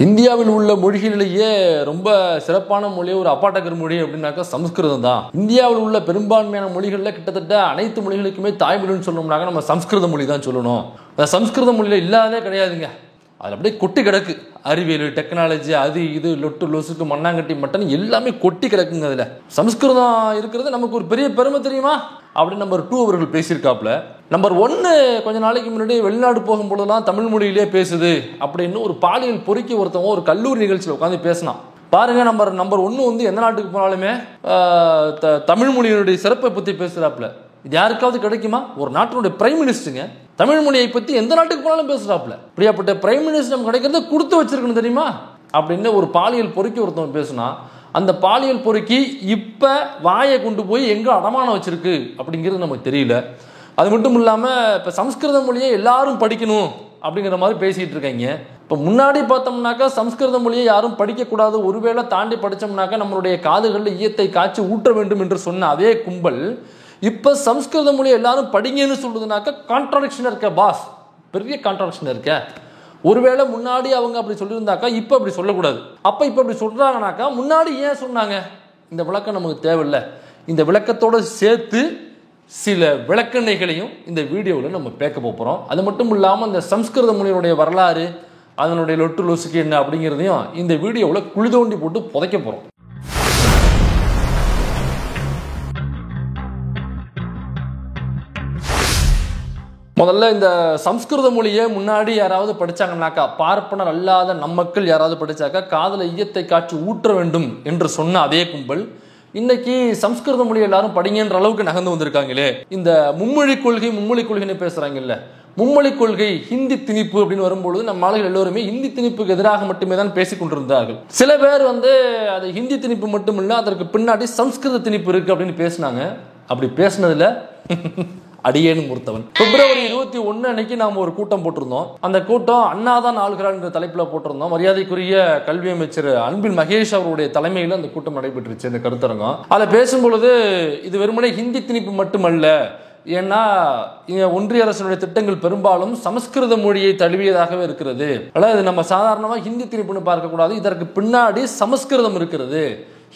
இந்தியாவில் உள்ள மொழிகளிலேயே ரொம்ப சிறப்பான மொழி ஒரு அப்பாட்டக்கர் மொழி அப்படின்னாக்கா சமஸ்கிருதம் தான். இந்தியாவில் உள்ள பெரும்பான்மையான மொழிகளில் கிட்டத்தட்ட அனைத்து மொழிகளுக்குமே தாய்மொழின்னு சொல்லணும்னாக்க நம்ம சமஸ்கிருத மொழி தான் சொல்லணும். அந்த சமஸ்கிருத மொழியில் இல்லாதே கிடையாதுங்க. அதில் அப்படியே கொட்டி கிடக்கு. அறிவியல், டெக்னாலஜி, அது இது லொட்டு லொசுக்கு மண்ணாங்கட்டி மட்டன் எல்லாமே கொட்டி கிடக்குங்க. அதில் சமஸ்கிருதம் இருக்கிறது நமக்கு ஒரு பெரிய பெருமை தெரியுமா அப்படின்னு நம்பர் 2 அவர்கள் பேசியிருக்காப்புல. நம்பர் 1 கொஞ்ச நாளைக்கு முன்னாடி வெளிநாடு போகும்போதெல்லாம் தமிழ் மொழியிலே பேசுது அப்படின்னு ஒரு பாலியல் பொறுக்கி ஒருத்தவங்க ஒரு கல்லூரி நிகழ்ச்சியில் உட்காந்து பேசினான். பாருங்க, நம்பர் 1 வந்து எந்த நாட்டுக்கு போனாலுமே தமிழ் மொழியினுடைய சிறப்பை பற்றி பேசுகிறாப்புல. இது யாருக்காவது கிடைக்குமா? ஒரு நாட்டினுடைய பிரைம் மினிஸ்டருங்க தமிழ் மொழியை பற்றி எந்த நாட்டுக்கு போனாலும் பேசுகிறாப்புல. இப்படியாப்பட்ட பிரைம் மினிஸ்டர் நம்ம கிடைக்கிறத கொடுத்து வச்சிருக்கணும் தெரியுமா அப்படின்னு ஒரு பாலியல் பொறுக்கி ஒருத்தவங்க பேசுனா, அந்த பாலியல் பொறுக்கி இப்போ வாயை கொண்டு போய் எங்கே அடமானம் வச்சிருக்கு அப்படிங்கிறது நமக்கு தெரியல. அது மட்டும் இல்லாமல் இப்போ சமஸ்கிருத மொழியை எல்லாரும் படிக்கணும் அப்படிங்கிற மாதிரி பேசிகிட்டு இருக்காங்க. இப்போ முன்னாடி பார்த்தோம்னாக்கா சமஸ்கிருத மொழியை யாரும் படிக்கக்கூடாது, ஒருவேளை தாண்டி படித்தோம்னாக்கா நம்மளுடைய காதுகளில் ஈயத்தை காய்ச்சி ஊற்ற வேண்டும் என்று சொன்ன அதே கும்பல் இப்போ சமஸ்கிருத மொழியை எல்லாரும் படிங்கன்னு சொல்லுதுனாக்கா கான்ட்ராடிக்ஷன் இருக்க பாஸ், பெரிய கான்ட்ராடிக்ஷன் இருக்க. ஒருவேளை முன்னாடி அவங்க அப்படி சொல்லியிருந்தாக்கா இப்போ அப்படி சொல்லக்கூடாது. அப்போ இப்போ அப்படி சொல்கிறாங்கனாக்கா முன்னாடி ஏன் சொன்னாங்க? இந்த விளக்கம் நமக்கு தேவையில்லை. இந்த விளக்கத்தோடு சேர்த்து சில விளக்கணைகளையும் இந்த வீடியோவில் நம்ம பேக்க போகிறோம். அது மட்டும் இல்லாமல் இந்த சமஸ்கிருத மொழியினுடைய வரலாறு, அதனுடைய லொட்டு லொசுக்கு என்ன அப்படிங்கிறதையும் இந்த வீடியோவில் குழி தோண்டி போட்டு புதைக்க போகிறோம். முதல்ல இந்த சமஸ்கிருத மொழியை முன்னாடி யாராவது படித்தாங்கன்னாக்கா, பார்ப்பனர் அல்லாத நம்மக்கள் யாராவது படித்தாக்கா காதில் ஈயத்தை காய்ச்சி ஊற்ற வேண்டும் என்று சொன்ன அதே கும்பல் இன்னைக்கு சமஸ்கிருத மொழி எல்லாரும் படிங்கன்ற அளவுக்கு நகர்ந்து வந்திருக்காங்களே. இந்த மும்மொழி கொள்கைன்னு பேசுறாங்கல்ல, மும்மொழி கொள்கை ஹிந்தி திணிப்பு அப்படின்னு வரும்பொழுது நம்ம ஆளுகள் எல்லோருமே ஹிந்தி திணிப்புக்கு எதிராக மட்டுமே தான் பேசிக் கொண்டிருந்தார்கள். சில பேர் வந்து அது ஹிந்தி திணிப்பு மட்டும் இல்லை, அதற்கு பின்னாடி சமஸ்கிருத திணிப்பு இருக்கு அப்படின்னு பேசினாங்க. அப்படி பேசினதுல அடியேன்னு மூர்த்தவன். பிப்ரவரி 21 அன்னைக்கு நாம் ஒரு கூட்டம் போட்டிருந்தோம். அந்த கூட்டம் அண்ணாதான் ஆளுகிறார் என்ற தலைப்பில் போட்டிருந்தோம். மரியாதைக்குரிய கல்வி அமைச்சர் அன்பில் மகேஷ் அவருடைய தலைமையில் அந்த கூட்டம் நடைபெற்றுச்சு. இந்த கருத்தரங்கம் அதில் பேசும்பொழுது இது வெறுமனே ஹிந்தி திணிப்பு மட்டுமல்ல, ஏன்னா ஒன்றிய அரசினுடைய திட்டங்கள் பெரும்பாலும் சமஸ்கிருத மொழியை தழுவியதாகவே இருக்கிறது. அதாவது இது நம்ம சாதாரணமாக ஹிந்தி திணிப்புன்னு பார்க்கக்கூடாது, இதற்கு பின்னாடி சமஸ்கிருதம் இருக்கிறது.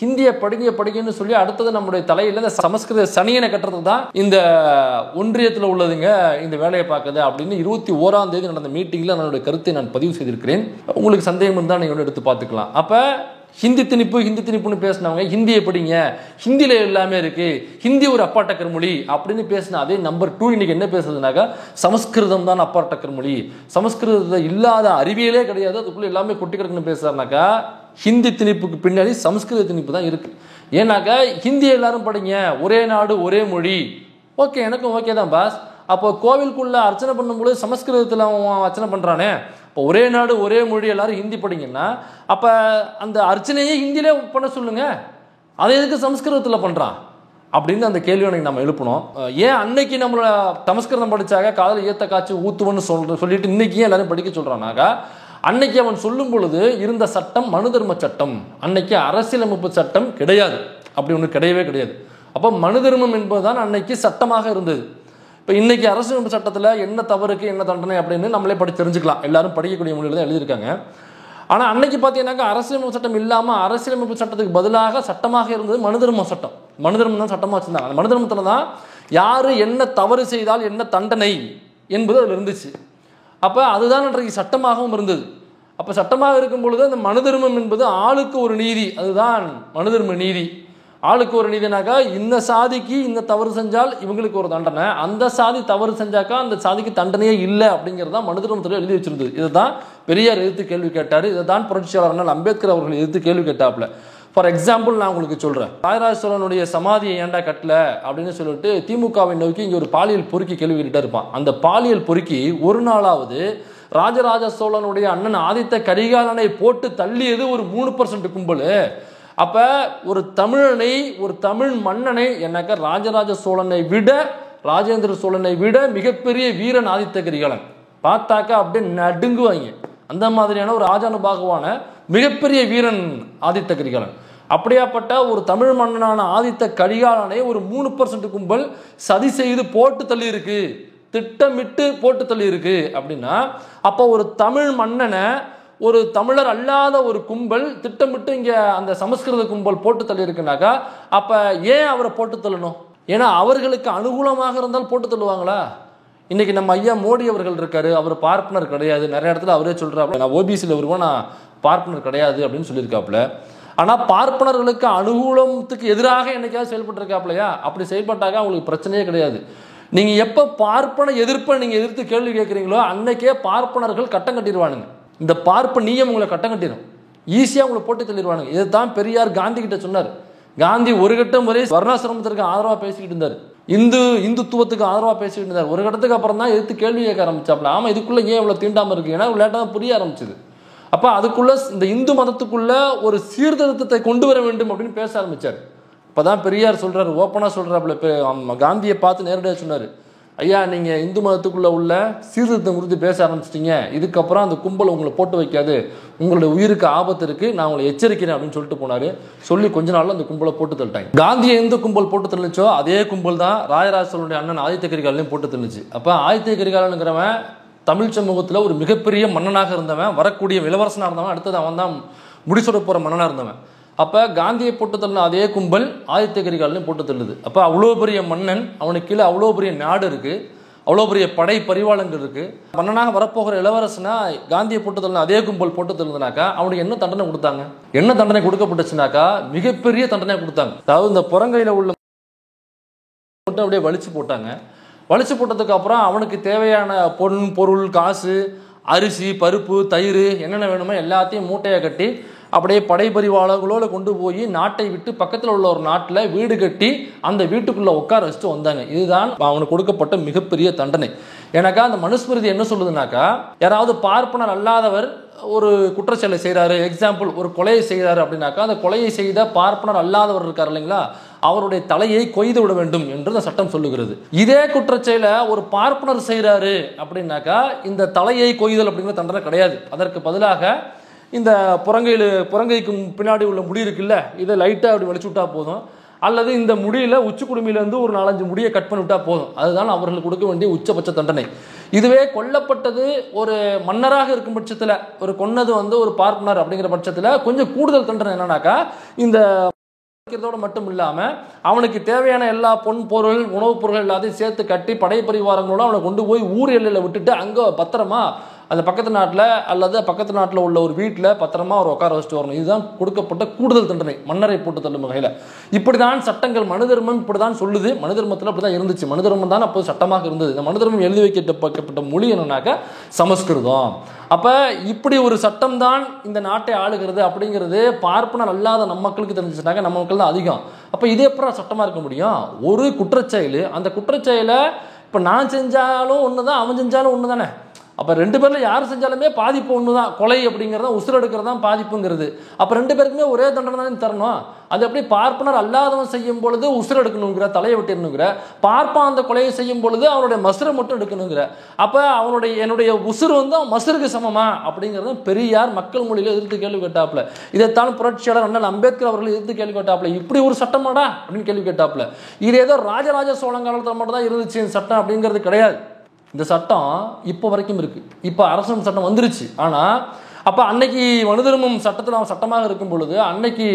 ஹிந்தியை படிங்கன்னு சொல்லி அடுத்தது நம்முடைய தலையில இந்த சமஸ்கிருத சனியனை கட்டுறது தான் இந்த ஒன்றியத்தில் உள்ளதுங்க இந்த வேலையை பார்க்குது அப்படின்னு 21ஆம் தேதி நடந்த மீட்டிங்கில் என்னுடைய கருத்தை நான் பதிவு செய்திருக்கிறேன். உங்களுக்கு சந்தேகம் இருந்தால் நீங்கள் எடுத்து பார்த்துக்கலாம். அப்போ ஹிந்தி திணிப்புன்னு பேசினவங்க ஹிந்தியை படிங்க, ஹிந்தியில எல்லாமே இருக்கு, ஹிந்தி ஒரு அப்பாட்டக்கர் மொழி அப்படின்னு பேசின அதே நம்பர் 2 இன்னைக்கு என்ன பேசுறதுனாக்கா சமஸ்கிருதம் தான் அப்பாட்டக்கர் மொழி, சமஸ்கிருதத்தை இல்லாத அறிவியலே கிடையாது, அதுக்குள்ள எல்லாமே கொட்டி கிடக்குன்னு பேசுறாருனாக்கா ஹிந்தி திணிப்புக்கு பின்னாடி சமஸ்கிருத திணிப்பு தான் இருக்கு. ஏன்னாக்கா ஹிந்தி எல்லாரும் படிங்க, ஒரே நாடு ஒரே மொழி, ஓகே எனக்கும் ஓகே தான் பாஸ். அப்போ கோவிலுக்குள்ள அர்ச்சனை பண்ணும்போது சமஸ்கிருதத்தில் அவன் அர்ச்சனை பண்றானே, இப்போ ஒரே நாடு ஒரே மொழி எல்லாரும் ஹிந்தி படிங்கன்னா அப்போ அந்த அர்ச்சனையே ஹிந்தியிலே பண்ண சொல்லுங்க, அதை எதுக்கு சமஸ்கிருதத்தில் பண்ணுறான் அப்படின்னு அந்த கேள்வி எனக்கு நம்ம எழுப்பணும். ஏன் அன்னைக்கு நம்மளோட சமஸ்கிருதம் படித்தாக்க காதல் ஈயத்தை காய்ச்சி ஊத்துவன்னு சொல்லிட்டு இன்னைக்கு ஏன் எல்லாரும் படிக்க சொல்கிறானாக்கா, அன்னைக்கு அவன் சொல்லும் பொழுது இருந்த சட்டம் மனு தர்ம சட்டம், அன்னைக்கு அரசியலமைப்பு சட்டம் கிடையாது, அப்படி ஒன்று கிடையவே கிடையாது. அப்போ மனு தர்மம் என்பதுதான் அன்னைக்கு சட்டமாக இருந்தது. இப்போ இன்னைக்கு அரசியலமைப்பு சட்டத்தில் என்ன தவறுக்கு என்ன தண்டனை அப்படின்னு நம்மளே படித்து தெரிஞ்சுக்கலாம். எல்லாரும் படிக்கக்கூடிய மொழியில் தான் எழுதியிருக்காங்க. ஆனால் அன்னைக்கு பார்த்தீங்கன்னாக்கா அரசியலமைப்பு சட்டம் இல்லாமல் அரசியலமைப்பு சட்டத்துக்கு பதிலாக சட்டமாக இருந்தது மனு தர்ம சட்டம். மனு தர்மம் தான் சட்டமாக வச்சுருந்தாங்க. அந்த மனு தர்மத்தில் தான் யார் என்ன தவறு செய்தால் என்ன தண்டனை என்பது அதில் இருந்துச்சு. அப்போ அதுதான் அன்றைக்கு சட்டமாகவும் இருந்தது. அப்போ சட்டமாக இருக்கும் பொழுது அந்த மனு தர்மம் என்பது ஆளுக்கு ஒரு நீதி, அதுதான் மனு தர்ம நீதி. ஆளுக்கு ஒரு நீதினாக்கா இந்த சாதிக்கு இந்த தவறு செஞ்சால் இவங்களுக்கு ஒரு தண்டனை, அந்த சாதி தவறு செஞ்சாக்கா அந்த சாதிக்கு தண்டனையே இல்லை அப்படிங்கிறது தான் மனு தர்மத்தில் எழுதி வச்சிருந்தது. இதுதான் பெரியார் எதிர்த்து கேள்வி கேட்டார், இதுதான் புரட்சியாளர் அம்பேத்கர் அவர்கள் எதிர்த்து கேள்வி கேட்டாப்புல. ஃபார் எக்ஸாம்பிள் நான் உங்களுக்கு சொல்கிறேன், ராஜராஜ சோழனுடைய சமாதியை ஏண்டா கட்டல அப்படின்னு சொல்லிட்டு திமுகவை நோக்கி இங்கே ஒரு பாலியல் பொறுக்கி கேள்வி கேட்டுட்டே இருப்பான். அந்த பாலியல் பொறுக்கி ஒரு நாளாவது ராஜராஜ சோழனுடைய அண்ணன் ஆதித்த கரிகாலனை போட்டு தள்ளியது ஒரு 3% கும்பல். அப்ப ஒரு தமிழனை, ஒரு தமிழ் மன்னனை, எனக்கு ராஜராஜ சோழனை விட ராஜேந்திர சோழனை விட மிகப்பெரிய வீரன் ஆதித்த கரிகாலன் பார்த்தாக்கா அப்படியே நடுங்குவாங்க. அந்த மாதிரியான ஒரு ராஜானுபாகுவான மிகப்பெரிய வீரன் ஆதித்த கரிகாலன். அப்படியாப்பட்ட ஒரு தமிழ் மன்னனான ஆதித்த கரிகாலனை ஒரு 3% கும்பல் சதி செய்து போட்டு தள்ளி இருக்கு, திட்டமிட்டு போட்டு தள்ளி இருக்கு அப்படின்னா, அப்போ ஒரு தமிழ் மன்னனை ஒரு தமிழர் அல்லாத ஒரு கும்பல் திட்டமிட்டு இங்கே அந்த சமஸ்கிருத கும்பல் போட்டு தள்ளி இருக்குனாக்கா, அப்போ ஏன் அவரை போட்டு தள்ளணும்? ஏன்னா அவர்களுக்கு அனுகூலமாக இருந்தால் போட்டு தள்ளுவாங்களா? இன்னைக்கு நம்ம ஐயா மோடி அவர்கள் இருக்காரு, அவர் பார்ப்பனர் கிடையாது. நிறைய இடத்துல அவரே சொல்றாப்புல, நான் ஓபிசியில் வருவோம், நான் பார்ப்பனர் கிடையாது அப்படின்னு சொல்லியிருக்காப்புல. ஆனால் பார்ப்பனர்களுக்கு அனுகூலத்துக்கு எதிராக என்னைக்காவது செயல்பட்டுருக்காப்புலையா? அப்படி செயல்பட்டாக்க அவங்களுக்கு பிரச்சனையே கிடையாது. நீங்கள் எப்போ பார்ப்பன எதிர்ப்பை நீங்கள் எதிர்த்து கேள்வி கேட்குறீங்களோ அன்னைக்கே பார்ப்பனர்கள் கட்டம் கட்டிடுவானுங்க. இந்த பார்ப்ப நீயம் உங்களை கட்டம் கட்டிடும், ஈஸியாக உங்களை போட்டு தள்ளிடுவானுங்க. இதுதான் பெரியார் காந்தி கிட்ட சொன்னார். காந்தி ஒரு கட்டம் வரை வர்ணாசிரமத்திற்கு ஆதரவாக பேசிக்கிட்டு இருந்தார், இந்துத்துவத்துக்கு ஆதரவாக பேசிக்கிட்டு இருந்தார். ஒரு கட்டத்துக்கு அப்புறம் தான் எதிர்த்து கேள்வி கேட்க ஆரம்பிச்சாப்ல. ஆமாம், இதுக்குள்ளே ஏன் இவ்வளோ தீண்டாமல் இருக்கு? ஏன்னா லேட்டாக புரிய ஆரம்பிச்சுது. அப்போ அதுக்குள்ள இந்த இந்து மதத்துக்குள்ள ஒரு சீர்திருத்தத்தை கொண்டு வர வேண்டும் அப்படின்னு பேச ஆரம்பிச்சார். இப்போதான் பெரியார் சொல்றாரு, ஓப்பனாக சொல்றாப்புல, காந்தியை பார்த்து நேரடியாக சொன்னார், ஐயா நீங்கள் இந்து மதத்துக்குள்ள உள்ள சீர்திருத்தம் குறித்து பேச ஆரம்பிச்சிட்டீங்க, இதுக்கப்புறம் அந்த கும்பல் உங்களை போட்டு வைக்காது, உங்களுடைய உயிருக்கு ஆபத்து இருக்கு, நான் உங்களை எச்சரிக்கிறேன் அப்படின்னு சொல்லிட்டு போனாரு. சொல்லி கொஞ்ச நாள்ல அந்த கும்பலை போட்டு தள்ளிட்டாங்க. காந்தியை எந்த கும்பல் போட்டு தள்ளிச்சோ அதே கும்பல் தான் ராஜராஜ சோழனுடைய அண்ணன் ஆதித்த கரிகாலனையும் போட்டு தள்ளிச்சு. அப்போ ஆதித்த கரிகாலனுங்கிறவன் தமிழ் சமூகத்தில் ஒரு மிகப்பெரிய மன்னனாக இருந்தவன், வரக்கூடிய இளவரசனாக இருந்தவன், அடுத்தது அவன் தான் முடிசூட போகிற மன்னனாக இருந்தவன். அப்போ காந்தியை போட்டு தள்ளின அதே கும்பல் ஆதித்த கரிகாலனையும் போட்டு தள்ளுது. அப்போ அவ்வளோ பெரிய மன்னன், அவனுக்கு கீழே அவ்வளோ பெரிய நாடு இருக்குது, அவ்வளோ பெரிய படை பரிவாளங்கள் இருக்குது. மன்னனாக வரப்போகிற இளவரசனா காந்தியை போட்டு தள்ளின அதே கும்பல் போட்டு தள்ளுனாக்கா அவனுக்கு என்ன தண்டனை கொடுத்தாங்க? என்ன தண்டனை கொடுக்கப்பட்டுச்சுனாக்கா மிகப்பெரிய தண்டனை கொடுத்தாங்க. அதாவது இந்த புறங்கையில் உள்ள மட்டும் அப்படியே வலிச்சு போட்டாங்க. வலிச்சு போட்டதுக்கு அப்புறம் அவனுக்கு தேவையான பொருள், காசு, அரிசி, பருப்பு, தயிர் என்னென்ன வேணுமோ எல்லாத்தையும் மூட்டையை கட்டி அப்படியே படைபரிவாளர்களோடு கொண்டு போய் நாட்டை விட்டு பக்கத்தில் உள்ள ஒரு நாட்டில் வீடு கட்டி அந்த வீட்டுக்குள்ளே உட்கார வச்சுட்டு வந்தாங்க. இதுதான் அவனுக்கு கொடுக்கப்பட்ட மிகப்பெரிய தண்டனை. ஏன்னாக்கா அந்த மனுஸ்மிருதி என்ன சொல்லுதுனாக்கா, யாராவது பார்ப்பனர் அல்லாதவர் ஒரு குற்றச்செயலை செய்கிறாரு, எக்ஸாம்பிள் ஒரு கொலையை செய்கிறாரு அப்படின்னாக்கா, அந்த கொலையை செய்த பார்ப்பனர் அல்லாதவர் இருக்கார் இல்லைங்களா, அவருடைய தலையை கொய்து விட வேண்டும் என்று அந்த சட்டம் சொல்லுகிறது. இதே குற்றச்செயலை ஒரு பார்ப்பனர் செய்கிறாரு அப்படின்னாக்கா இந்த தலையை கொய்தல் அப்படிங்கிற தண்டனை கிடையாது. அதற்கு பதிலாக இந்த புறங்கைக்கு பின்னாடி உள்ள முடி இருக்குல்ல, இதை லைட்டாக அப்படி வலிச்சு விட்டா போதும், அல்லது இந்த முடியில் உச்சி குடுமையிலேருந்து ஒரு 4-5 முடியை கட் பண்ணி விட்டா போதும். அதுதான் அவர்களுக்கு கொடுக்க வேண்டிய உச்சபட்ச தண்டனை. இதுவே கொல்லப்பட்டது ஒரு மன்னராக இருக்கும் பட்சத்தில், ஒரு கொன்னது ஒரு பார்ப்பனர் அப்படிங்கிற பட்சத்தில் கொஞ்சம் கூடுதல் தண்டனை என்னன்னாக்கா, இந்த மட்டும் இல்லாம அவனுக்கு தேவையான எல்லா பொருள், உணவுப் பொருட்கள் எல்லாத்தையும் சேர்த்து கட்டி படை பரிவாரங்களோட அவனை கொண்டு போய் ஊர் எல்லையில் விட்டுட்டு அங்கே பத்திரமா அந்த பக்கத்து நாட்டில் அல்லது பக்கத்து நாட்டில் உள்ள ஒரு வீட்டில் பத்திரமா அவர் உட்கார வச்சுட்டு வரணும். இதுதான் கொடுக்கப்பட்ட கூடுதல் தண்டனை மன்னரை போட்டு தள்ளும் வகையில். இப்படிதான் சட்டங்கள், மனு தர்மம் இப்படிதான் சொல்லுது. மனு தர்மத்தில் அப்படிதான் இருந்துச்சு. மனு தர்மம் தான் அப்போது சட்டமாக இருந்தது. இந்த மனு தர்மம் எழுதி வைக்கப்பட்ட மொழி என்னன்னாக்கா சமஸ்கிருதம். அப்போ இப்படி ஒரு சட்டம் தான் இந்த நாட்டை ஆளுகிறது அப்படிங்கிறது பார்ப்பனர் அல்லாத நம்ம மக்களுக்கு தெரிஞ்சுட்டாங்க. நம்ம மக்கள் தான் அதிகம். அப்போ இதே அப்புறம் சட்டமாக இருக்க முடியும்? ஒரு குற்றச்செயல், அந்த குற்றச்செயலை இப்போ நான் செஞ்சாலும் ஒன்று தான், அவன் செஞ்சாலும் ஒன்று தானே. அப்போ 2 பேரில் யார் செஞ்சாலுமே பாதிப்பு ஒன்று தான். கொலை அப்படிங்கிறதா உசுர் எடுக்கிறது தான் பாதிப்புங்கிறது. அப்போ 2 பேருக்குமே ஒரே தண்டனை தானே தரணும். அது எப்படி பார்ப்பனர் அல்லாதவன் செய்யும் பொழுது உசுர் எடுக்கணுங்கிற, தலையை வெட்டிடணுங்கிற, பார்ப்பான் அந்த கொலையை செய்யும் பொழுது அவனுடைய மசுரை மட்டும் எடுக்கணுங்கிற. அப்போ என்னுடைய உசுர் மசுருக்கு சமமா அப்படிங்கிறத பெரியார் மக்கள் மொழியில் எதிர்த்து கேள்வி கேட்டாப்புல. இதைத்தான் புரட்சியாளர் அண்ணல் அம்பேத்கர் அவர்கள் எதிர்த்து கேள்வி கேட்டாப்புல. இப்படி ஒரு சட்டமாடா அப்படின்னு கேள்வி கேட்டாப்புல. இது ஏதோ ராஜராஜ சோழன் காலத்தில் மட்டும் தான் இருந்துச்சு இந்த சட்டம் அப்படிங்கிறது கிடையாது. இந்த சட்டம் இப்போ வரைக்கும் இருக்கு. இப்போ அரசு சட்டம் வந்துருச்சு. ஆனால் அப்போ அன்னைக்கு மனு தர்மம் சட்டத்தில் சட்டமாக இருக்கும் பொழுது அன்னைக்கு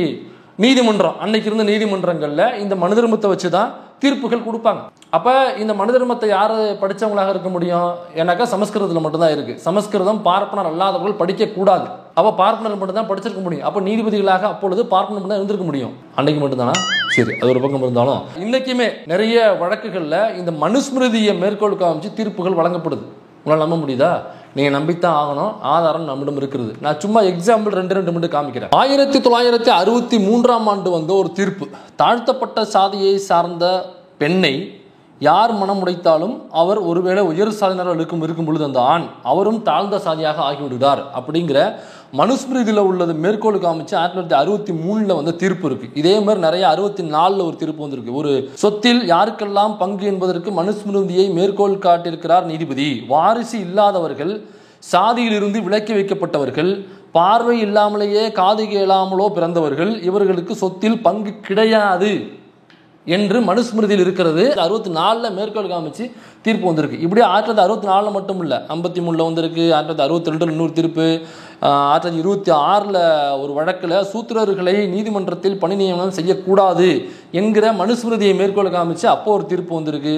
நீதிமன்றம், அன்னைக்கு இருந்த நீதிமன்றங்களில் இந்த மனு தர்மத்தை வச்சு தான் தீர்ப்புகள் கொடுப்பாங்க. அப்போ இந்த மனு தர்மத்தை யார் படித்தவங்களாக இருக்க முடியும்? ஏன்னாக்கா சமஸ்கிருதத்தில் மட்டும்தான் இருக்குது. சமஸ்கிருதம் பார்ப்பனர் அல்லாதவர்கள் படிக்கக்கூடாது. அப்போ பார்ப்பனர் மட்டும்தான் படிச்சிருக்க முடியும். அப்போ நீதிபதிகளாக அப்பொழுது பார்ப்பனர் மட்டும் தான் இருந்திருக்க முடியும். அன்னைக்கு மட்டும்தானா? சரி, அது ஒரு பக்கம் இருந்தாலும் இன்னைக்குமே நிறைய வழக்குகளில் இந்த மனுஸ்மிருதியை மேற்கோள் காமிச்சு தீர்ப்புகள் வழங்கப்படுது. உங்களால் நம்ப முடியுதா? நீங்கள் நம்பித்தான் ஆகணும். ஆதாரம் நம்மிடம் இருக்கிறது. நான் சும்மா எக்ஸாம்பிள் 2 மட்டும் காமிக்கிறேன். 1963ஆம் ஆண்டு வந்த ஒரு தீர்ப்பு. தாழ்த்தப்பட்ட சாதியை சார்ந்த பெண்ணை யார் மனம் உடைத்தாலும் அவர் ஒருவேளை உயர் சாதியினர் இருக்கும் பொழுது அந்த ஆண் அவரும் தாழ்ந்த சாதியாக ஆகிவிடுகிறார் அப்படிங்கிற மனுஸ்மிருதியில் உள்ளது மேற்கோள் காமிச்சு 1963 வந்த தீர்ப்பு இருக்கு. இதே மாதிரி நிறைய 64 ஒரு தீர்ப்பு வந்திருக்கு. ஒரு சொத்தில் யாருக்கெல்லாம் பங்கு என்பதற்கு மனுஸ்மிருதியை மேற்கோள் காட்டியிருக்கிறார் நீதிபதி. வாரிசு இல்லாதவர்கள், சாதியிலிருந்து விலக்கி வைக்கப்பட்டவர்கள், பார்வை இல்லாமலேயே காது கேளாமலோ பிறந்தவர்கள், இவர்களுக்கு சொத்தில் பங்கு கிடையாது என்று மனுஸ்மிருதியில் இருக்கிறது. 64 மேற்கோள் காமிச்சு தீர்ப்பு வந்திருக்கு. இப்படி 1964 மட்டும் இல்லை, 53 வந்திருக்கு, 1962 இன்னொரு தீர்ப்பு, 1926 ஒரு வழக்கில் சூத்திரர்களை நீதிமன்றத்தில் பணி நியமனம் செய்யக்கூடாது என்கிற மனுஸ்மிருதியை மேற்கோள் காமிச்சு அப்போ ஒரு தீர்ப்பு வந்திருக்கு.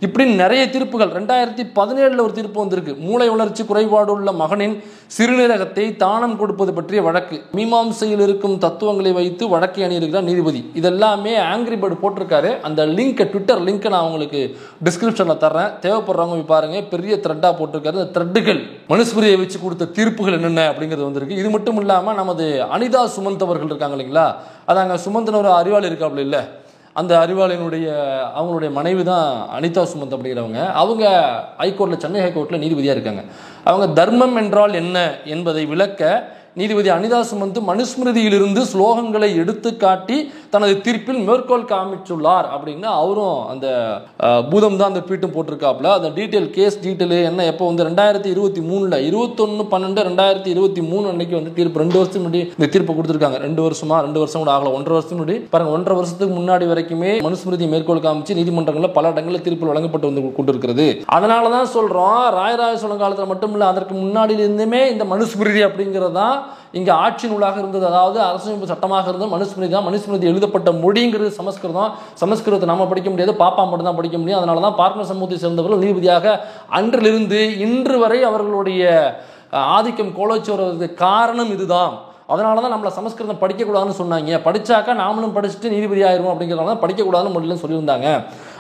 இப்படி நிறைய தீர்ப்புகள். 2017 ஒரு தீர்ப்பு வந்திருக்கு. மூளை வளர்ச்சி குறைபாடு உள்ள மகனின் சிறுநீரகத்தை தானம் கொடுப்பது பற்றிய வழக்கு. மீமாம்சையில் இருக்கும் தத்துவங்களை வைத்து வழக்கை அணியிருக்கிறார் நீதிபதி. இதெல்லாமே ஆங்கிரி பேர்டு போட்டிருக்காரு. அந்த லிங்க், ட்விட்டர் லிங்க் நான் உங்களுக்கு டிஸ்கிரிப்ஷன்ல தர்றேன், தேவைப்படுறவங்க பாருங்க. பெரிய த்ரெட்டா போட்டிருக்காரு. அந்த த்ரெட்டுகள் மனுஸ்மிருதியை வச்சு கொடுத்த தீர்ப்புகள் என்னென்ன அப்படிங்கிறது வந்திருக்கு. இது மட்டும் இல்லாமல் நமது அனிதா சுமந்த் அவர்கள் இருக்காங்க இல்லைங்களா, அதாங்க சுமந்த்னு ஒரு அறிவாளி இருக்காப்புல இல்லை, அந்த அறிவாளியினுடைய அவங்களுடைய மனைவி தான் அனிதா சுமந்த் அப்படிங்கிறவங்க. அவங்க ஹைகோர்ட்டில், சென்னை ஹைகோர்ட்டில் நீதிபதியாக இருக்காங்க. அவங்க தர்மம் என்றால் என்ன என்பதை விளக்க நீதிபதி அனிதா சுமந்த் மனுஸ்மிருதியிலிருந்து ஸ்லோகங்களை எடுத்து காட்டி தனது தீர்ப்பில் மேற்கோள் காமிச்சுள்ளார் அப்படின்னு அவரும் அந்த பூதம் தான் அந்த ட்வீட்டும் போட்டிருக்காப்புல. அந்த டீட்டெயில், கேஸ் டீட்டெயில் என்ன, எப்போ வந்து 2023 21/12/2023 அன்னைக்கு வந்து தீர்ப்பு. 2 வருஷத்துக்கு முன்னாடி இந்த தீர்ப்பு கொடுத்துருக்காங்க. 2 வருஷம் கூட ஆகல, 1.5 வருஷத்துக்கு முன்னாடி பாருங்க. 1.5 வருஷத்துக்கு முன்னாடி வரைக்குமே மனுஸ்மிருதி மேற்கோள் காமிச்சு நீதிமன்றங்களில் பல இடங்களில் தீர்ப்பு வழங்கப்பட்டு வந்து கொண்டிருக்கிறது. அதனால தான் சொல்றோம், ராயராஜ சோழன் காலத்தில் மட்டும் இல்லை, அதற்கு முன்னாடியிலிருந்துமே இந்த மனுஸ்மிருதி அப்படிங்கிறதான் இங்க ஆட்சி நூலாக இருந்தது. அதாவது அரசமைப்பு சட்டமாக இருந்தது மனுஸ்மிருதி தான். மனுஸ்மிருதி எழுதப்பட்ட மொழிங்கிறது சமஸ்கிருதம். சமஸ்கிருதத்தை நாம படிக்க முடியாது, பாப்பா மட்டும் தான் படிக்க முடியும். அதனால தான் பார்ப்பன சமூகத்தை சேர்ந்தவர்கள் நீதிபதியாக அன்றிலிருந்து இன்று வரை அவர்களுடைய ஆதிக்கம் கோலோச்சி வருவதற்கு காரணம் இதுதான். அதனால தான் நம்மளை சமஸ்கிருதம் படிக்கக்கூடாதுன்னு சொன்னாங்க. படிச்சாக்கா நாமளும் படிச்சுட்டு நீதிபதி ஆயிரும் அப்படிங்கிறதால தான் படிக்கக்கூடாதுன்னு மொழியிலும் சொல்லியிருந்தாங்க.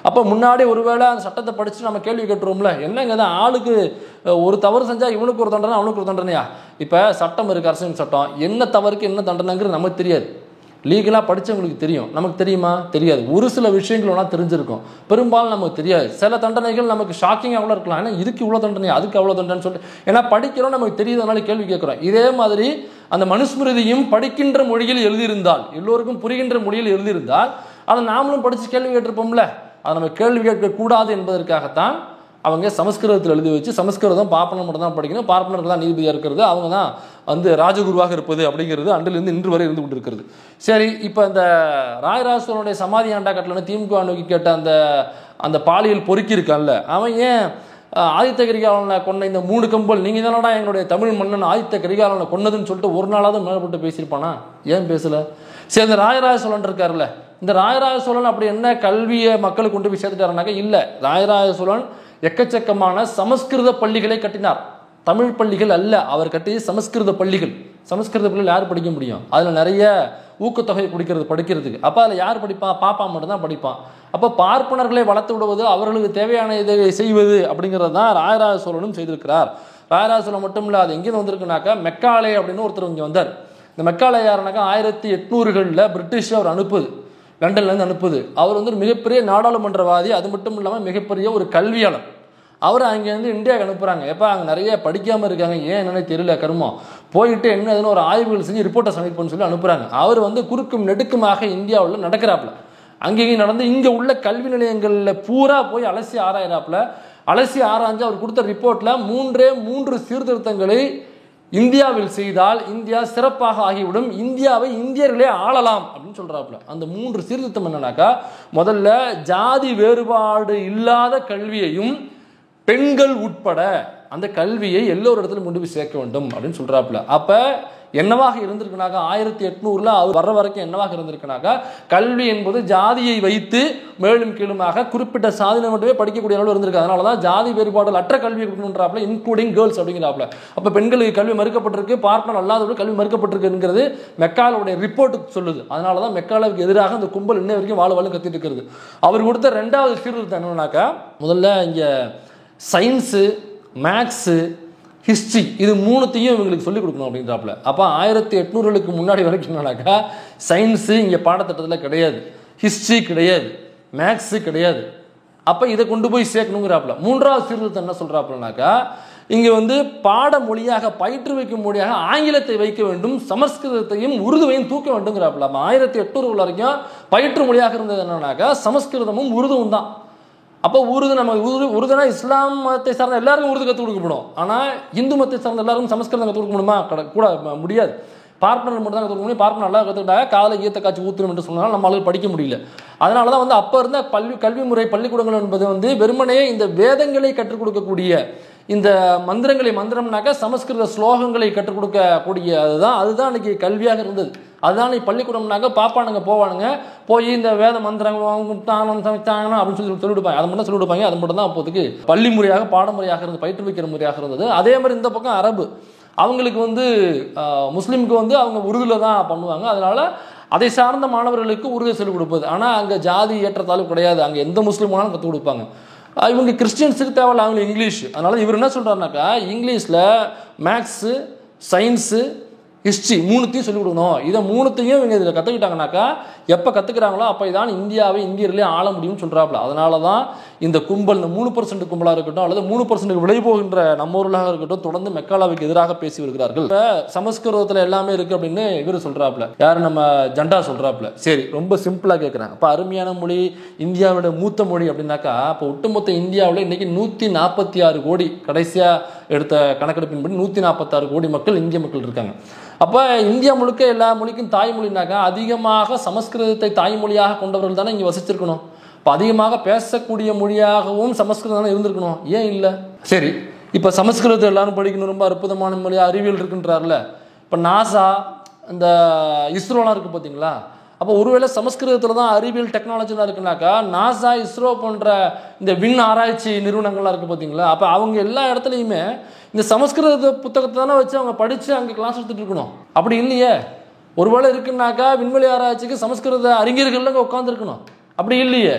அப்போ முன்னாடி ஒருவேளை அந்த சட்டத்தை படிச்சுட்டு நம்ம கேள்வி கேட்டுருவோம்ல, என்னங்க தான் ஆளுக்கு ஒரு தவறு செஞ்சால் இவனுக்கு ஒரு தண்டனை அவனுக்கு ஒரு தண்டனையா? இப்போ சட்டம் இருக்குது, அரசியல் சட்டம், என்ன தவறுக்கு என்ன தண்டனைங்கிறது நமக்கு தெரியாது. லீகலாக படித்தவங்களுக்கு தெரியும், நமக்கு தெரியுமா? தெரியாது. ஒரு சில விஷயங்கள் வேணால் தெரிஞ்சிருக்கும், பெரும்பாலும் நமக்கு தெரியாது. சில தண்டனைகள் நமக்கு ஷாக்கிங்காக கூட இருக்கலாம். ஏன்னா இதுக்கு இவ்வளோ தண்டனை, அதுக்கு அவ்வளோ தண்டனைன்னு சொல்லிட்டு, ஏன்னா படிக்கிறோம் நமக்கு தெரியுதுனால கேள்வி கேட்குறோம். இதே மாதிரி அந்த மனுஸ்மிருதியும் படிக்கின்ற மொழியில் எழுதியிருந்தால், எல்லோருக்கும் புரிகின்ற மொழியில் எழுதியிருந்தால், அதை நாமளும் படித்து கேள்வி கேட்டிருப்போம்ல. அதை நம்ம கேள்வி கேட்கக்கூடாது என்பதற்காகத்தான் அவங்க சமஸ்கிருதத்தில் எழுதி வச்சு, சமஸ்கிருதம் பார்ப்பனர் மட்டும் தான் படிக்கணும், பார்ப்பனர்கள் தான் நீதிபதியாக இருக்கிறது, அவங்க தான் வந்து ராஜகுருவாக இருப்பது அப்படிங்கிறது அன்றிலிருந்து இன்று வரை இருந்து கொண்டு இருக்கிறது. சரி, இப்போ இந்த ராயராஜ சோழனுடைய சமாதி ஆண்டா கட்டலன்னு திமுக நோக்கி கேட்ட அந்த பாலியல் பொறுக்கி இருக்கான்ல, அவன் ஏன் ஆதித்த கரிகாலனை கொன்ன இந்த 3 கம்பல், நீங்கள் தானடா எங்களுடைய தமிழ் மன்னன் ஆதித்த கரிகாலனை கொன்னதுன்னு சொல்லிட்டு ஒரு நாளாவது மேற்பட்டு பேசியிருப்பானா? ஏன் பேசலை? சரி, இந்த ராயராஜ சோழன் இருக்காருல்ல, இந்த ராயராஜ சோழன் அப்படி என்ன கல்வியை மக்களுக்கு கொண்டு போய் சேர்த்துட்டாருனாக்கா இல்லை. ராயராஜ சோழன் எக்கச்சக்கமான சமஸ்கிருத பள்ளிகளை கட்டினார். தமிழ் பள்ளிகள் அல்ல, அவர் கட்டிய சமஸ்கிருத பள்ளிகள். சமஸ்கிருத பள்ளிகள் யார் படிக்க முடியும்? அதில் நிறைய ஊக்கத்தொகை படிக்கிறதுக்கு. அப்போ அதில் யார் படிப்பான்? பாப்பா மட்டும்தான் படிப்பான். அப்போ பார்ப்பனர்களை வளர்த்து விடுவது, அவர்களுக்கு தேவையான இதை செய்வது அப்படிங்கிறது தான் ராயராஜ சோழனும் செய்திருக்கிறார். ராயராஜ சோழன் மட்டும் இல்லை, அது எங்கேருந்து வந்திருக்குனாக்கா, மெக்காலே அப்படின்னு ஒருத்தர் இங்கே வந்தார். இந்த மெக்காலே யாருனாக்கா 1800களில் பிரிட்டிஷ் அவர் அனுப்புது, லண்டன்லேருந்து அனுப்புது. அவர் வந்து மிகப்பெரிய நாடாளுமன்றவாதி, அது மட்டும் இல்லாமல் மிகப்பெரிய ஒரு கல்வியாளர். அவர் அங்கேருந்து இந்தியாவுக்கு அனுப்புகிறாங்க. எப்போ அங்கே நிறைய படிக்காமல் இருக்காங்க, ஏன் என்னன்னு தெரியல, கருமம் போயிட்டு என்ன எதுன்னு ஒரு ஆய்வுகள் செஞ்சு ரிப்போர்ட்டை சப்மிட் பண்ண சொல்லி அனுப்புகிறாங்க. அவர் வந்து குறுக்கும் நெடுக்குமாக இந்தியாவில் நடக்கிறாப்புல, அங்கேயும் நடந்து இங்கே உள்ள கல்வி நிலையங்களில் பூரா போய் அலசி ஆராயிறாப்புல. அலசி ஆராய்ஞ்சு அவர் கொடுத்த ரிப்போர்ட்டில் 3 சீர்திருத்தங்களை இந்தியாவில் செய்தால் இந்தியா சிறப்பாக ஆகிவிடும், இந்தியாவை இந்தியர்களே ஆளலாம் அப்படின்னு சொல்றாப்புல. அந்த 3 சீர்திருத்தம் என்னன்னாக்கா, முதல்ல ஜாதி வேறுபாடு இல்லாத கல்வியையும் பெண்கள் உட்பட அந்த கல்வியை எல்லோரு இடத்துலையும் கொண்டு போய் சேர்க்க வேண்டும் அப்படின்னு சொல்றாப்புல. அப்ப என்னவாக இருந்திருக்குனாக்கா, 1800 அவர் வர்ற வரைக்கும் என்னவாக இருந்திருக்குனாக்கா, கல்வி என்பது ஜாதியை வைத்து மேலும் கீழுமாக குறிப்பிட்ட சாதனை மட்டுமே படிக்கக்கூடிய அளவு இருந்திருக்கு. அதனாலதான் ஜாதி வேறுபாடுகள் அற்ற கல்வி கொடுக்கணுன்றாப்புல, இன்க்ளூடிங் கேர்ள்ஸ் அப்படிங்கிறாப்புல. அப்ப பெண்களுக்கு கல்வி மறுக்கப்பட்டிருக்கு, பார்ப்பனர் அல்லாதவர்கள் கல்வி மறுக்கப்பட்டிருக்குங்கிறது மெக்காலுடைய ரிப்போர்ட் சொல்லுது. அதனாலதான் மெக்காலுக்கு எதிராக அந்த கும்பல் இன்ன வரைக்கும் வாழ கத்திட்டு இருக்கிறது. அவர் கொடுத்த 2வது சீர்திருத்தம் என்னன்னாக்கா, முதல்ல இங்க சயின்ஸு, மேக்ஸு, ஹிஸ்ட்ரி, இது 3த்தையும் இவங்களுக்கு சொல்லிக் கொடுக்கணும் அப்படின்றாப்புல. அப்போ 1800களுக்கு முன்னாடி வரைக்கும் என்னன்னாக்கா, சயின்ஸு இங்கே பாடத்திட்டத்தில் கிடையாது, ஹிஸ்ட்ரி கிடையாது, மேக்ஸு கிடையாது. அப்போ இதை கொண்டு போய் சேர்க்கணுங்கிறாப்புல. 3வது சீர்திருத்தம் என்ன சொல்கிறாப்புலனாக்கா, இங்கே வந்து பாட மொழியாக பயிற்றுவிக்கும் மொழியாக ஆங்கிலத்தை வைக்க வேண்டும், சமஸ்கிருதத்தையும் உருதுவையும் தூக்க வேண்டுங்கிறாப்புல. 1800 வரைக்கும் பயிற்று மொழியாக இருந்தது என்னன்னாக்கா சமஸ்கிருதமும் உருதுவும் தான். அப்போ உருது, நம்ம உருதுனா இஸ்லாம் மதத்தை சார்ந்த எல்லாருக்கும் உருது கற்றுக் கொடுக்கப்படும். ஆனால் இந்து மதத்தை சார்ந்த எல்லாருக்கும் சமஸ்கிருதம் கற்றுக் கொடுக்க முடியுமா? கூட முடியாது. பார்ப்பனர் மட்டும் தான் கற்றுக்க முடியும். பார்ப்பனர் நல்லா கற்றுக்கிட்டாங்க, காலை ஈத்த காட்சி ஊற்றணும் என்று சொன்னாலும் நம்மளால படிக்க முடியல. அதனால தான் வந்து அப்போ இருந்த கல்வி முறை பள்ளிக்கூடங்கள் என்பது வந்து வெறுமனே இந்த வேதங்களை கற்றுக் கொடுக்கக்கூடிய இந்த மந்திரம்னாக்கா சமஸ்கிருத ஸ்லோகங்களை கற்றுக் கொடுக்கக்கூடிய அதுதான் இன்னைக்கு கல்வியாக இருந்தது. அதுதான் நீ பள்ளிக்கூடம்னாக்க பாப்பானுங்க போவானுங்க, போய் இந்த வேத மந்திரங்கள் அப்படின்னு சொல்லிவிடுப்பாங்க. அதை மட்டும் சொல்லிவிடுப்பாங்க. அது மட்டும் தான் அப்போதைக்கு பள்ளி முறையாக பாடமுறையாக இருந்தது, பயிற்றுவிக்கிற முறையாக இருந்தது. அதே மாதிரி இந்த பக்கம் அரபு, அவங்களுக்கு முஸ்லீமுக்கு அவங்க உருதுல தான் பண்ணுவாங்க. அதனால அதை சார்ந்த மாணவர்களுக்கு உருது சொல்லிக் கொடுப்பது. ஆனால் அங்கே ஜாதி ஏற்றத்தாலும் கிடையாது, அங்கே எந்த முஸ்லீமானாலும் கற்றுக் கொடுப்பாங்க. இவங்க கிறிஸ்டியன்ஸுக்கு தேவையில்ல, அவங்களுக்கு இங்கிலீஷ். அதனால இவர் என்ன சொல்றாருனாக்கா, இங்கிலீஷில் மேக்ஸு, சயின்ஸு, ஹிஸ்ட்ரி மூணுத்தையும் சொல்லிக் கொடுக்கணும். இதை மூணுத்தையும் இவங்க இதில் கற்றுக்கிட்டாங்கனாக்கா எப்போ கற்றுக்கிறாங்களோ அப்போ தான் இந்தியாவை இந்தியர்களே ஆள முடியும்னு சொல்கிறாப்புல. அதனால தான் இந்த கும்பல், இந்த 3% கும்பலாக இருக்கட்டும் அல்லது 3% விலை போகின்ற நம்ம ஊர்களாக இருக்கட்டும், தொடர்ந்து மெக்காலாவுக்கு எதிராக பேசி வருகிறார்கள். இப்போ சமஸ்கிருதத்தில் எல்லாமே இருக்குது அப்படின்னு இவர் சொல்கிறாப்புல, யார் நம்ம ஜண்டா சொல்கிறாப்புல. சரி, ரொம்ப சிம்பிளாக கேட்குறேன். அப்போ அருமையான மொழி, இந்தியாவோட மூத்த மொழி அப்படின்னாக்கா, இப்போ ஒட்டுமொத்த இந்தியாவில் இன்னைக்கு 146 கோடி, கடைசியாக எடுத்த கணக்கெடுப்பின்படி 146 கோடி மக்கள் இந்திய மக்கள் இருக்காங்க. அப்போ இந்தியா முழுக்க எல்லா மொழிக்கும் தாய்மொழினாக்கா அதிகமாக சமஸ்கிருதத்தை தாய்மொழியாக கொண்டவர்கள் தானே இங்கே வசிச்சிருக்கணும். இப்போ அதிகமாக பேசக்கூடிய மொழியாகவும் சமஸ்கிருதம் தானே இருந்திருக்கணும், ஏன் இல்லை? சரி, இப்போ சமஸ்கிருதத்தை எல்லாரும் படிக்கணும், ரொம்ப அற்புதமான மொழியாக அறிவியல் இருக்குன்றார்ல. இப்போ நாசா, இந்த இஸ்ரோலாம் இருக்குது பார்த்தீங்களா? அப்போ ஒருவேளை சமஸ்கிருதத்தில் தான் அறிவியல் டெக்னாலஜிலாம் இருக்குனாக்கா, நாசா, இஸ்ரோ போன்ற இந்த விண் ஆராய்ச்சி நிறுவனங்கள்லாம் இருக்குது பார்த்தீங்களா? அப்போ அவங்க எல்லா இடத்துலையுமே இந்த சமஸ்கிருத புத்தகத்தை தானே வச்சு அவங்க படித்து அங்கே கிளாஸ் எடுத்துகிட்டு இருக்கணும். அப்படி இல்லையே. ஒருவேளை இருக்குன்னாக்கா விண்வெளி ஆராய்ச்சிக்கு சமஸ்கிருத அறிஞர்கள் அங்கே உட்காந்துருக்கணும். அப்படி இல்லையே.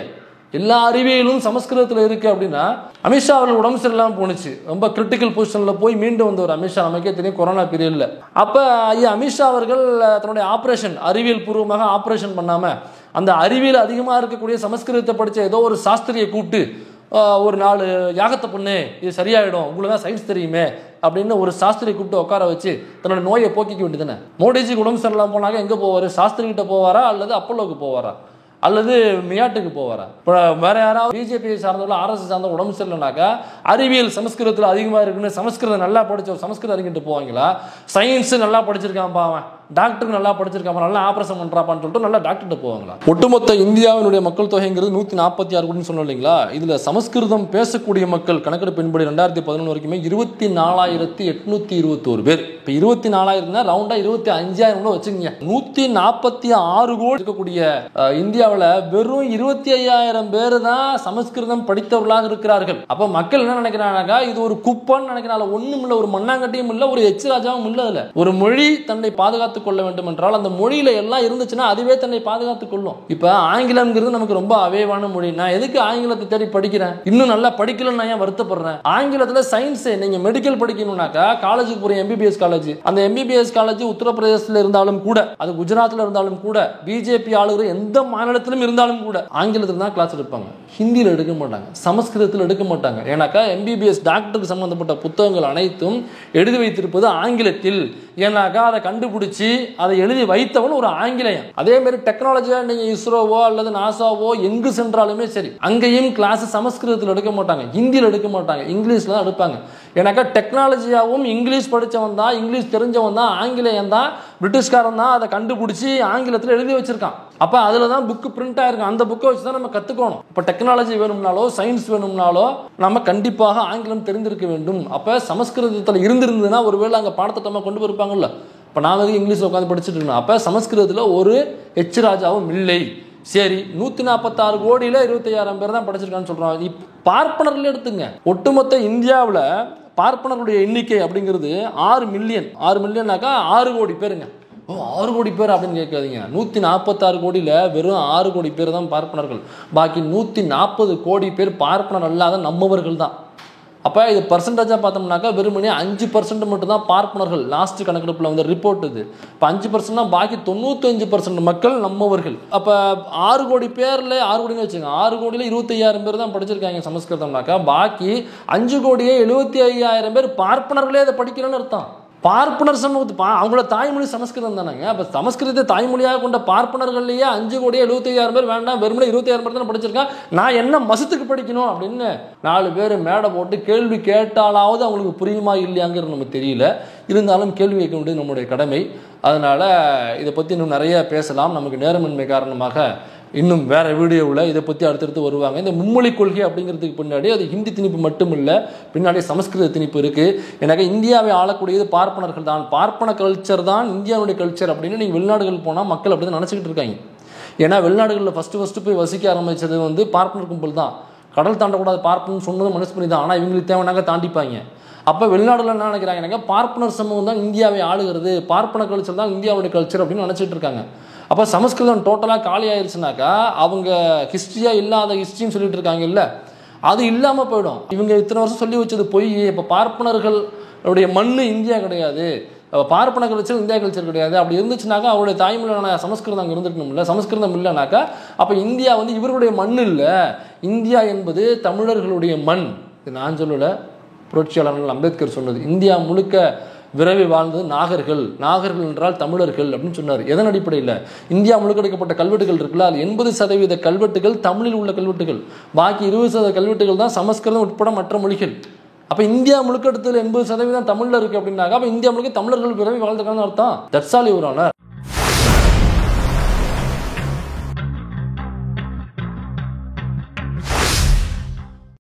எல்லா அறிவியலும் சமஸ்கிருதத்தில் இருக்குது. அப்படின்னா அமித்ஷா அவர்கள் உடம்பு சரியில்லாமல் போணுச்சு, ரொம்ப கிரிட்டிக்கல் பொசிஷனில் போய் மீண்டும் வந்தவர் அமித்ஷா, நமக்கே தெரியும், கொரோனா பீரியடில். அப்போ ஐயா அமித்ஷா அவர்கள் தன்னுடைய ஆப்ரேஷன், அறிவியல் பூர்வமாக ஆப்ரேஷன் பண்ணாமல் அந்த அறிவியல் அதிகமாக இருக்கக்கூடிய சமஸ்கிருதத்தை படித்த ஏதோ ஒரு சாஸ்திரியை கூப்பிட்டு ஒரு 4 யாகத்தை பண்ணு, இது சரியாயிடும், உங்களுக்கு தான் சயின்ஸ் தெரியுமே அப்படின்னு ஒரு சாஸ்திரியை கூப்பிட்டு உட்கார வச்சு தன்னோட நோயை போக்கிக்க வேண்டியதுதானே. மோடிஜி உடம்பு சரியில்லாமல் போனாங்க, எங்கே போவார்? சாஸ்திரி கிட்ட போவாரா அல்லது அப்பல்லோக்கு போவாரா அல்லது மியாட்டுக்கு போவாரா? இப்போ வேற யாராவது பிஜேபி சார்ந்தவர்கள், ஆர்எஸ்எஸ் சார்ந்த உடம்பு சரியில்லைனாக்கா அறிவியல் சமஸ்கிருதத்தில் அதிகமாக இருக்குன்னு சமஸ்கிருதம் நல்லா படித்த சமஸ்கிருதம் அறிஞர்கிட்ட போவாங்களா? சயின்ஸ் நல்லா படிச்சிருக்கான் பாவன், டாக்டருக்கு நல்லா படிச்சிருக்கான், நல்லா ஆப்ரேஷன் பண்ணுறாப்பான்னு சொல்லிட்டு நல்லா டாக்டர்கிட்ட போவாங்களா? ஒட்டுமொத்த இந்தியாவினுடைய மக்கள் தொகைங்கிறது 146 கோடின்னு சொன்னோம் இல்லைங்களா? இதில் சமஸ்கிருதம் பேசக்கூடிய மக்கள் கணக்கெடுப்பின்படி 2011 வரைக்குமே 24,821 பேர். இப்போ 24,000 ரவுண்டாக 25,000 வச்சுக்கோங்க. 146 கோடி இருக்கக்கூடிய இந்தியாவில் வெறும் 25,000 பேர் தான் சமஸ்கிருதம் படித்தவர்களாக இருக்கிறார்கள். அப்போ மக்கள் என்ன நினைக்கிறாங்கன்னாக்கா, இது ஒரு குப்பன்னு நினைக்கிறாங்க. ஒன்றும் இல்லை, ஒரு மண்ணாங்கட்டியும் இல்லை, ஒரு எச்ராஜாவும் இல்லை. அதில் ஒரு மொழி தன்னை பாதுகாத்து கொள்ள வேண்டும் என்றால் அந்த மொழியில எல்லாம் இருந்துச்சுன்னா அதுவே தன்னை பாதுகாத்துக் கொள்ளும். இப்ப ஆங்கிலம்ங்கிறது நமக்கு ரொம்ப அவேவான மொழி. நான் எதுக்கு ஆங்கிலத்தை தேடி படிக்கிறேன்? இன்னும் நல்லா படிக்கலன்னு நான் ஏன் வருத்தப்படுறேன்? ஆங்கிலத்துல சயின்ஸ், நீங்க மெடிக்கல் படிக்கணும்னாக்கா காலேஜுக்கு போற எம்பிபிஎஸ் காலேஜ், அந்த எம்பிபிஎஸ் காலேஜ் உத்தரப்பிரதேசத்துல இருந்தாலும் கூட, அது குஜராத்ல இருந்தாலும் கூட, பிஜேபி ஆளுகிற எந்த மாநிலத்திலும் இருந்தாலும் கூட ஆங்கிலத்தில் தான் கிளாஸ் எடுப்பாங்க. ஹிந்தியில் எடுக்க மாட்டாங்க, சமஸ்கிருதத்தில் எடுக்க மாட்டாங்க. ஏன்னாக்கா எம்பிபிஎஸ் டாக்டருக்கு சம்பந்தப்பட்ட புத்தகங்கள் அனைத்தும் எழுதி வைத்திருப்பது ஆங்கிலத்தில். ஏன்னாக்கா அதை கண்டுபிடிச்சி அதை எழுதி வைத்தவன் ஒரு ஆங்கிலேயன். அதே மாதிரி டெக்னாலஜியா நீங்க இஸ்ரோவோ அல்லது நாசாவோ எங்கு சென்றாலுமே சரி, அங்கேயும் கிளாஸ் சமஸ்கிருதத்தில் எடுக்க மாட்டாங்க, ஹிந்தியில் எடுக்க மாட்டாங்க, இங்கிலீஷ்ல தான் எடுப்பாங்க. ஏன்னாக்கா டெக்னாலஜியாவும் இங்கிலீஷ் படித்தவன் தான், இங்கிலீஷ் தெரிஞ்சவன் தான், ஆங்கிலேயன் தான், பிரிட்டிஷ்காரன் தான் அதை கண்டுபிடிச்சி ஆங்கிலத்தில் எழுதி வச்சிருக்கான். அப்போ அதில் தான் புக்கு பிரிண்ட் ஆயிருக்கும். அந்த புக்கை வச்சு தான் நம்ம கற்றுக்கணும். இப்போ டெக்னாலஜி வேணும்னாலோ சயின்ஸ் வேணும்னாலோ நம்ம கண்டிப்பாக ஆங்கிலம் தெரிந்திருக்க வேண்டும். அப்போ சமஸ்கிருதத்தில் இருந்திருந்ததுன்னா ஒருவேளை அங்கே பாடத்திட்டமாக கொண்டு போயிருப்பாங்கல்ல. இப்போ நான் வந்து இங்கிலீஷில் உட்காந்து படிச்சுட்டு இருக்கணும். அப்போ சமஸ்கிருதத்தில் ஒரு எச்ராஜாவும் இல்லை. சரி, 146 கோடியில் 25,000 பேர் தான் படிச்சிருக்கான்னு சொல்கிறாங்க. பார்ப்பனர்கள் எடுத்துங்க. ஒட்டுமொத்த இந்தியாவில் பார்ப்பனர்களுடைய எண்ணிக்கை அப்படிங்கிறது 6 மில்லியன். 6 மில்லியன்னாக்கா 6 கோடி பேருங்க. 6 கோடி பேர் அப்படின்னு கேட்காதீங்க. 146 கோடியில் வெறும் 6 கோடி பேர் தான் பார்ப்பனர்கள். பாக்கி 140 கோடி பேர் பார்ப்பனர் அல்லாத நம்மவர்கள் தான். அப்போ இது பர்சன்டேஜாக பார்த்தோம்னாக்கா வெறுமனே 5% மட்டும் தான் பார்ப்பனர்கள். லாஸ்ட் கணக்கெடுப்பில் வந்து ரிப்போர்ட் இது. இப்போ 5% தான், பாக்கி 95% மக்கள் நம்மவர்கள். அப்போ 6 கோடி பேரில் 6 கோடின்னு வச்சுங்க, 6 கோடியில் 25,000 பேர் தான் படிச்சிருக்காங்க சமஸ்கிருதம்னாக்கா, பாக்கி 5 கோடியே 75,000 பேர் பார்ப்பனர்களே அதை படிக்கலன்னு அர்த்தம். பார்ப்பனர் சமூகத்து அவங்களோட தாய்மொழி சமஸ்கிருதம் தானேங்க. அப்போ சமஸ்கிருதத்தை தாய்மொழியாக கொண்ட பார்ப்பனர்கள்லையே 5 கோடியே 75,000 பேர் வேண்டாம், வெறுமனே 25,000 பேர் தான் படிச்சிருக்கான், நான் என்ன மசத்துக்கு படிக்கணும் அப்படின்னு 4 பேர் மேடை போட்டு கேள்வி கேட்டாலாவது அவங்களுக்கு புரியுமா இல்லையாங்கிறது நமக்கு தெரியல. இருந்தாலும் கேள்வி கேட்க வேண்டியது நம்முடைய கடமை. அதனால் இதை பற்றி இன்னும் நிறைய பேசலாம். நமக்கு நேரமின்மை காரணமாக இன்னும் வேற வீடியோவில் இதை பற்றி அடுத்தடுத்து வருவாங்க. இந்த மும்மொழி கொள்கை அப்படிங்கிறதுக்கு பின்னாடி அது ஹிந்தி திணிப்பு மட்டும் இல்லை, பின்னாடி சமஸ்கிருத திணிப்பு இருக்குது. எனக்கு இந்தியாவை ஆளக்கூடியது பார்ப்பனர்கள் தான், பார்ப்பன கல்ச்சர் தான் இந்தியாவுடைய கல்ச்சர் அப்படின்னு நீங்கள் வெளிநாடுகள் போனால் மக்கள் அப்படி தான் நினச்சிக்கிட்டு இருக்காங்க. ஏன்னா வெளிநாடுகளில் ஃபஸ்ட்டு போய் வசிக்க ஆரம்பித்தது வந்து பார்ப்பனர் கும்பல் தான். கடல் தாண்டக்கூடாது பார்ப்பனு சொன்னது மனுஸ்மணி தான். ஆனால் இவங்களுக்கு தேவைனாங்க தாண்டிப்பாங்க. அப்போ வெளிநாடுல என்ன நினைக்கிறாங்க, பார்ப்பனர் சமூகம் தான் இந்தியாவை ஆளுகிறது, பார்ப்பன கல்ச்சர் தான் இந்தியாவுடைய கல்ச்சர் அப்படின்னு நினச்சிட்டு இருக்காங்க. அப்போ சமஸ்கிருதம் டோட்டலாக காலி ஆயிடுச்சுனாக்கா அவங்க ஹிஸ்ட்ரியாக இல்லாத ஹிஸ்ட்ரின்னு சொல்லிட்டு இருக்காங்க இல்லை, அது இல்லாமல் போயிடும். இவங்க இத்தனை வருஷம் சொல்லி வச்சது பொய். இப்போ பார்ப்பனர்களுடைய மண் இந்தியா கிடையாது, பார்ப்பன கல்ச்சர் இந்தியா கல்ச்சர் கிடையாது. அப்படி இருந்துச்சுனாக்கா அவருடைய தாய்மொழியான சமஸ்கிருதம் அங்கே இருந்துக்கணும்ல. சமஸ்கிருதம் இல்லைனாக்கா அப்போ இந்தியா வந்து இவருடைய மண் இல்லை, இந்தியா என்பது தமிழர்களுடைய மண். இது நான் சொல்லலை, புரட்சியாளர்கள் அம்பேத்கர் சொன்னது. இந்தியா முழுக்க விரவி வாழ்ந்தது நாகர்கள், நாகர்கள் என்றால் தமிழர்கள் அப்படின்னு சொன்னார். எதன் அடிப்படையில்? இந்தியா முழுக்க எடுக்கப்பட்ட கல்வெட்டுகள் இருக்குல்ல, அது 80% கல்வெட்டுகள் தமிழில் உள்ள கல்வெட்டுகள், பாக்கி 20% கல்வெட்டுகள் தான் சமஸ்கிருதம் உட்பட மற்ற மொழிகள். அப்போ இந்தியா முழுக்க எடுத்தது 80% தமிழில் இருக்குது அப்படின்னாக்கா அப்போ இந்தியா முழுக்க தமிழர்கள் விரவி வாழ்ந்துக்கான அர்த்தம். That's all your honour.